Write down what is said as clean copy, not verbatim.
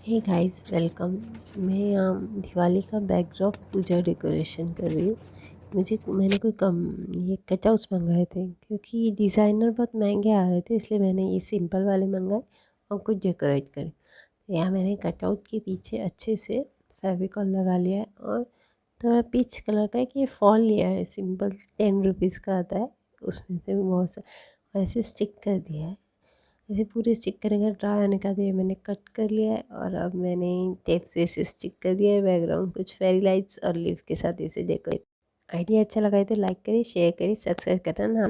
Hey guys welcome. मैं यहाँ दिवाली का बैकड्रॉप पूजा डेकोरेशन कर रही हूँ। मैंने कोई कम ये कटआउट्स मंगाए थे क्योंकि डिज़ाइनर बहुत महंगे आ रहे थे, इसलिए मैंने ये सिंपल वाले मंगाए और कुछ डेकोरेट करे। तो यहाँ मैंने कटआउट के पीछे अच्छे से फेविकॉल लगा लिया है और थोड़ा पीच कलर का एक ये फॉल लिया है, सिंपल 10 रुपीज़ का आता है, उसमें से बहुत सा ऐसे स्टिक कर दिया है। ऐसे पूरे स्टिक करेंगे, ड्राई होने का ये मैंने कट कर लिया है और अब मैंने टेप से इसे स्टिक कर दिया है। बैकग्राउंड कुछ फेरी लाइट्स और लीफ के साथ इसे डेकोरेट। आइडिया अच्छा लगा है तो लाइक करिए, शेयर करिए, सब्सक्राइब करना ना